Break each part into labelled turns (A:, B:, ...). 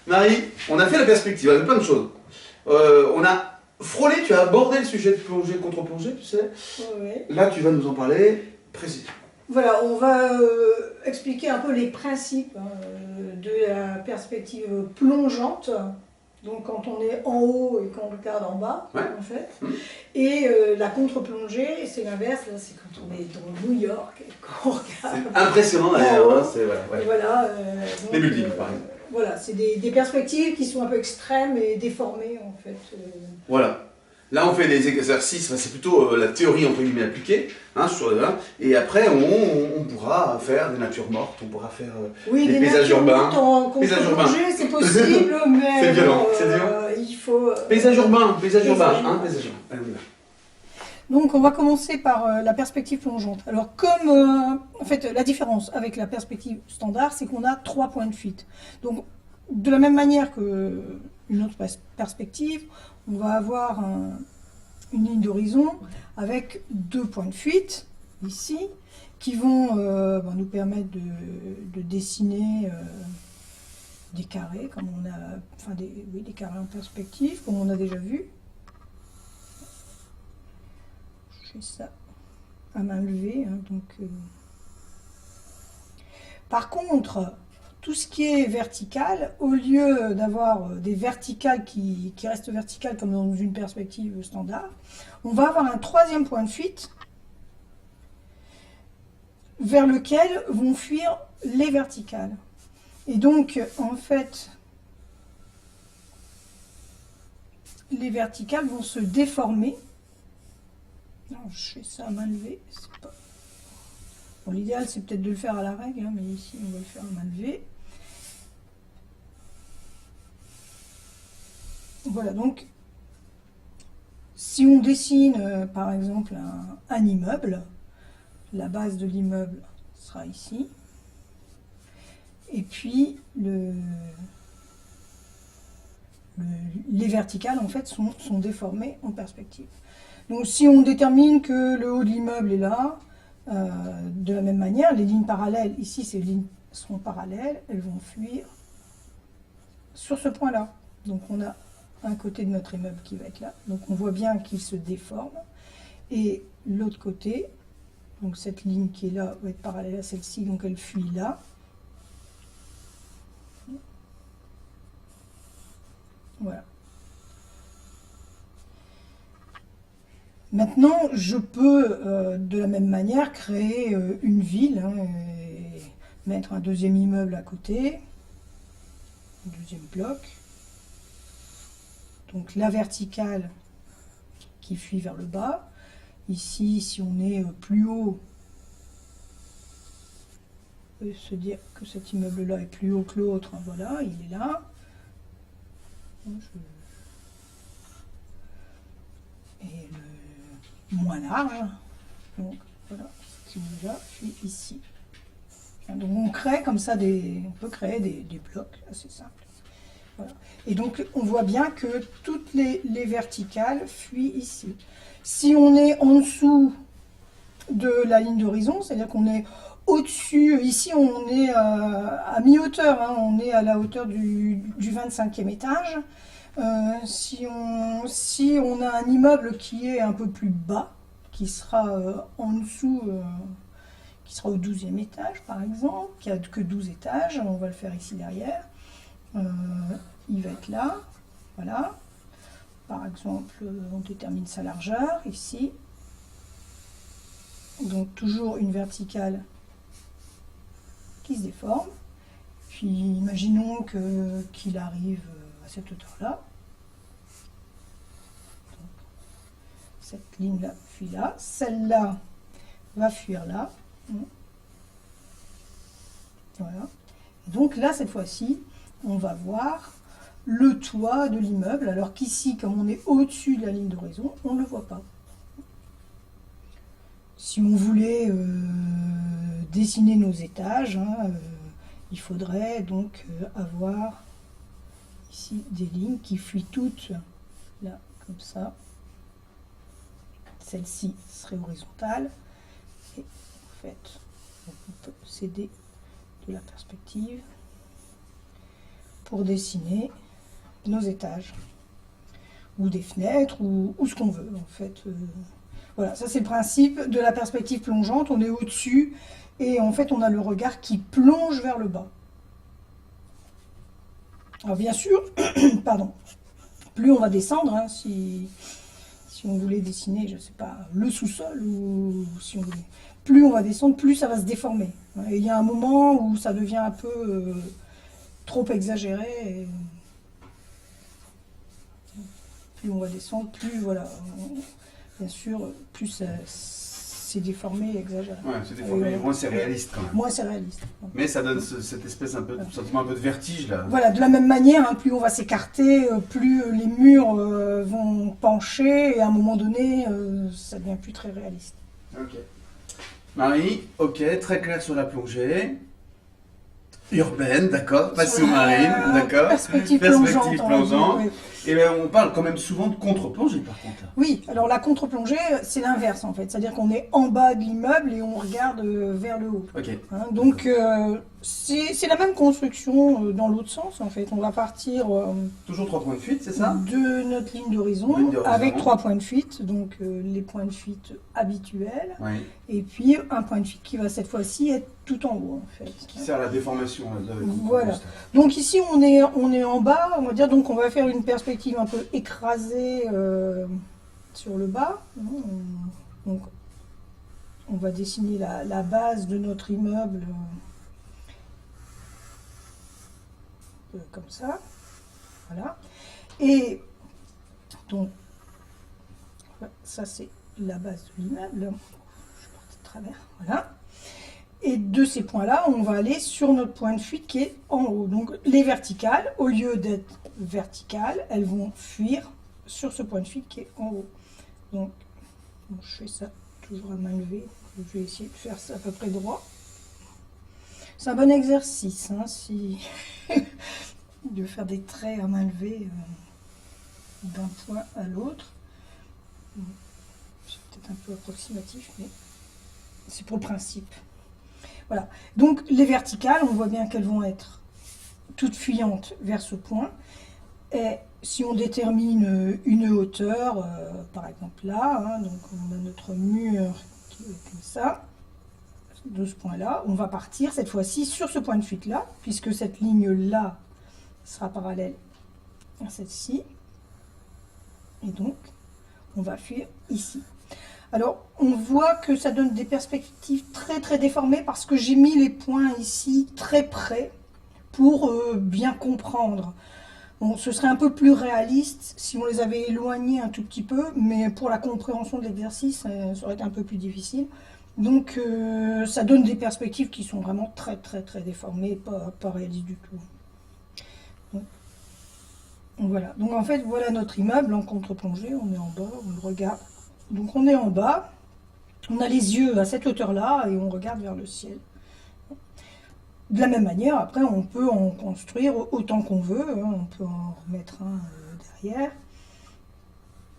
A: Marie, on a fait la perspective, on a fait plein de choses. On a frôlé, tu as abordé le sujet de plongée contre plongée, tu sais.
B: Oui.
A: Là, tu vas nous en parler précisément.
B: Voilà, on va expliquer un peu les principes de la perspective plongeante. Donc quand on est en haut et qu'on regarde en bas,
A: Ouais.
B: en fait. Et la contre-plongée, c'est l'inverse, là c'est quand on est dans New York et qu'on regarde.
A: C'est impressionnant d'ailleurs, hein, c'est voilà.
B: Et voilà,
A: Les Maldives, par exemple.
B: Voilà, c'est des perspectives qui sont un peu extrêmes et déformées en fait.
A: Voilà. Là, on fait des exercices, c'est plutôt la théorie entre guillemets appliquée, hein, sur le et après on pourra faire des natures mortes, on pourra faire des paysages urbains.
B: Paysages urbains, c'est possible, mais
A: c'est violent, c'est dur.
B: Il faut.
A: Paysage urbain, paysage urbain, hein, paysage urbain. Allez, on y va.
B: Donc on va commencer par la perspective plongeante. Alors comme en fait la différence avec la perspective standard, c'est qu'on a 3 points de fuite. Donc de la même manière que une autre perspective, on va avoir une ligne d'horizon avec 2 points de fuite ici qui vont nous permettre de dessiner des carrés comme on a, enfin des carrés en perspective comme on a déjà vu. Je fais ça à main levée, hein, donc. Par contre, tout ce qui est vertical, au lieu d'avoir des verticales qui restent verticales comme dans une perspective standard, on va avoir un 3e point de fuite vers lequel vont fuir les verticales. Et donc, en fait, les verticales vont se déformer. Non, je fais ça à main levée, c'est pas... Bon, l'idéal, c'est peut-être de le faire à la règle, hein, mais ici, on va le faire à main levée. Voilà, donc, si on dessine, par exemple, un immeuble, la base de l'immeuble sera ici. Et puis, les verticales, en fait, sont déformées en perspective. Donc, si on détermine que le haut de l'immeuble est là, de la même manière, les lignes parallèles, ici, ces lignes seront parallèles, elles vont fuir sur ce point-là. Donc, on a un côté de notre immeuble qui va être là. Donc, on voit bien qu'il se déforme. Et l'autre côté, donc cette ligne qui est là, va être parallèle à celle-ci, donc elle fuit là. Voilà. Maintenant, je peux, de la même manière, créer une ville, hein, et mettre un 2e immeuble à côté, un 2e bloc. Donc la verticale qui fuit vers le bas. Ici, si on est plus haut, on peut se dire que cet immeuble-là est plus haut que l'autre. Voilà, il est là. Et le moins large. Donc voilà, cet immeuble-là fuit ici. Donc on crée comme ça on peut créer des blocs assez simples. Voilà. Et donc on voit bien que toutes les verticales fuient ici. Si on est en dessous de la ligne d'horizon, c'est-à-dire qu'on est au-dessus, ici on est à mi-hauteur, hein, on est à la hauteur du 25e étage. Si on a un immeuble qui est un peu plus bas, qui sera en dessous, qui sera au 12e étage par exemple, qui a que 12 étages, on va le faire ici derrière, il va être là, voilà. Par exemple, on détermine sa largeur ici. Donc toujours une verticale qui se déforme. Puis imaginons qu'il arrive à cette hauteur-là. Cette ligne-là fuit là. Celle-là va fuir là. Voilà. Donc là, cette fois-ci, on va voir le toit de l'immeuble, alors qu'ici, comme on est au-dessus de la ligne d'horizon, on ne le voit pas. Si on voulait dessiner nos étages, hein, il faudrait donc avoir ici des lignes qui fuient toutes là, comme ça. Celle-ci serait horizontale. Et en fait, on peut s'aider de la perspective pour dessiner nos étages, ou des fenêtres, ou ce qu'on veut en fait. Voilà, ça c'est le principe de la perspective plongeante, on est au-dessus, et en fait on a le regard qui plonge vers le bas. Alors bien sûr, pardon, plus on va descendre, hein, si on voulait dessiner, je sais pas, le sous-sol, ou si on voulait, plus on va descendre, plus ça va se déformer. Et il y a un moment où ça devient un peu trop exagéré. Et plus on va descendre, plus voilà, bien sûr, plus c'est déformé, exagéré.
A: Ouais, c'est déformé, moins c'est réaliste quand même.
B: Moins c'est réaliste.
A: Mais ça donne cette espèce un peu, sentiment un peu de vertige là.
B: Voilà, de la même manière, hein, plus on va s'écarter, plus les murs vont pencher, et à un moment donné, ça devient plus très réaliste.
A: Ok. Marie, ok, très clair sur la plongée. Urbaine, d'accord, pas sous-marine, d'accord.
B: Perspective plongeante.
A: Oui. Et bien, on parle quand même souvent de contre-plongée par contre.
B: Oui, alors la contre-plongée, c'est l'inverse en fait. C'est-à-dire qu'on est en bas de l'immeuble et on regarde vers le haut.
A: Ok.
B: Hein, donc, c'est la même construction dans l'autre sens en fait. On va partir
A: toujours 3 points de fuite, c'est ça?
B: De notre ligne d'horizon avec 3 points de fuite. Donc, les points de fuite habituels.
A: Oui.
B: Et puis, un point de fuite qui va cette fois-ci être tout en haut en fait.
A: Qui sert à la déformation.
B: Voilà. Donc ici, on est en bas, on va dire, donc on va faire une perspective un peu écrasée sur le bas. Donc, on va dessiner la base de notre immeuble comme ça. Voilà. Et donc, ça c'est la base de l'immeuble. Je porte de travers. Voilà. Et de ces points-là, on va aller sur notre point de fuite qui est en haut. Donc les verticales, au lieu d'être verticales, elles vont fuir sur ce point de fuite qui est en haut. Donc, bon, je fais ça toujours à main levée. Je vais essayer de faire ça à peu près droit. C'est un bon exercice, hein, de faire des traits à main levée d'un point à l'autre. C'est peut-être un peu approximatif, mais c'est pour le principe. Voilà, donc les verticales, on voit bien qu'elles vont être toutes fuyantes vers ce point. Et si on détermine une hauteur, par exemple là, hein, donc on a notre mur qui est comme ça, de ce point-là, on va partir cette fois-ci sur ce point de fuite-là, puisque cette ligne-là sera parallèle à celle-ci. Et donc, on va fuir ici. Alors, on voit que ça donne des perspectives très très déformées parce que j'ai mis les points ici très près pour bien comprendre. Bon, ce serait un peu plus réaliste si on les avait éloignés un tout petit peu, mais pour la compréhension de l'exercice, ça aurait été un peu plus difficile. Donc, ça donne des perspectives qui sont vraiment très très très déformées, pas réalistes du tout. Donc, voilà. Donc en fait, voilà notre immeuble en contre-plongée, on est en bas, on le regarde. Donc on est en bas, on a les yeux à cette hauteur-là et on regarde vers le ciel. De la même manière, après on peut en construire autant qu'on veut, hein. On peut en remettre un derrière,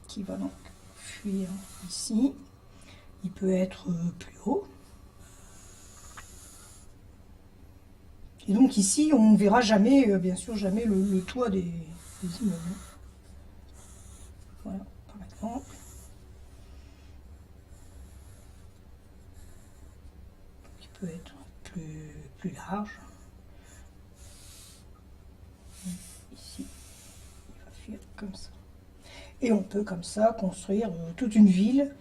B: qui va donc fuir ici. Il peut être plus haut. Et donc ici, on ne verra jamais, bien sûr, jamais le toit des immeubles. Voilà, par exemple. Peut être plus large. Ici, il va fuir comme ça. Et on peut comme ça construire toute une ville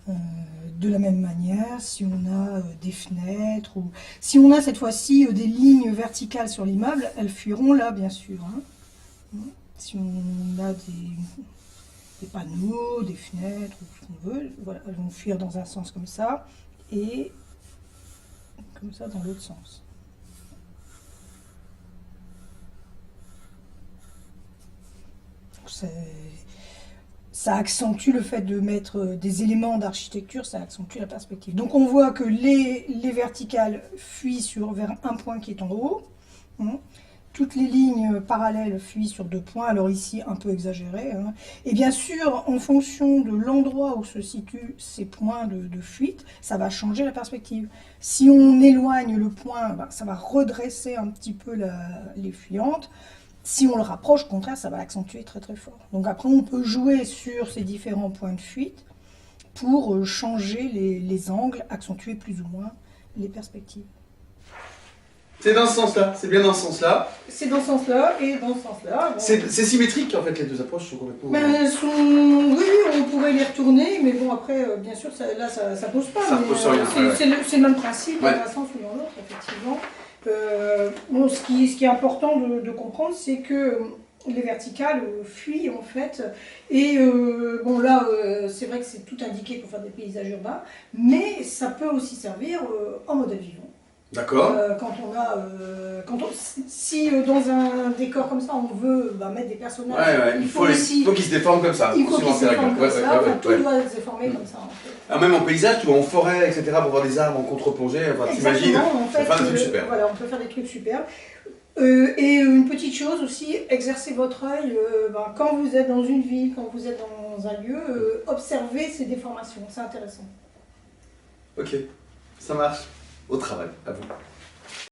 B: de la même manière si on a des fenêtres ou si on a cette fois-ci des lignes verticales sur l'immeuble, elles fuiront là bien sûr. Hein. Si on a des panneaux, des fenêtres ou ce qu'on veut, voilà, elles vont fuir dans un sens comme ça et comme ça dans l'autre sens. Ça accentue le fait de mettre des éléments d'architecture, ça accentue la perspective. Donc on voit que les verticales fuient vers un point qui est en haut. Toutes les lignes parallèles fuient sur 2 points, alors ici un peu exagéré. Hein. Et bien sûr, en fonction de l'endroit où se situent ces points de fuite, ça va changer la perspective. Si on éloigne le point, ça va redresser un petit peu les fuyantes. Si on le rapproche, au contraire, ça va l'accentuer très très fort. Donc après, on peut jouer sur ces différents points de fuite pour changer les angles, accentuer plus ou moins les perspectives.
A: C'est dans ce sens-là, c'est bien dans ce sens-là.
B: C'est dans ce sens-là et dans ce sens-là. Bon.
A: C'est symétrique en fait, les deux approches sont complètement...
B: Oui, on pourrait les retourner, mais bon après, bien sûr, là ça pose pas.
A: Ça pose rien.
B: C'est le même principe, dans un sens ou dans l'autre, effectivement. Bon, ce qui est important de comprendre, c'est que les verticales fuient en fait. Et bon là, c'est vrai que c'est tout indiqué pour faire des paysages urbains, mais ça peut aussi servir en modèle vivant.
A: D'accord.
B: Si dans un décor comme ça, on veut mettre des personnages,
A: il faut qu'ils se déforment comme ça.
B: Il faut qu'ils se déforment comme ça, tout doit se déformer comme ça. En fait.
A: Alors même en paysage, tu vois, en forêt, etc., pour voir des arbres en contre-plongée, enfin, t'imagines, on peut faire des trucs super.
B: Voilà, on peut faire des trucs super. Et une petite chose aussi, exercez votre œil quand vous êtes dans une ville, quand vous êtes dans un lieu, observez ces déformations, c'est intéressant.
A: Ok, ça marche. Au travail, à vous.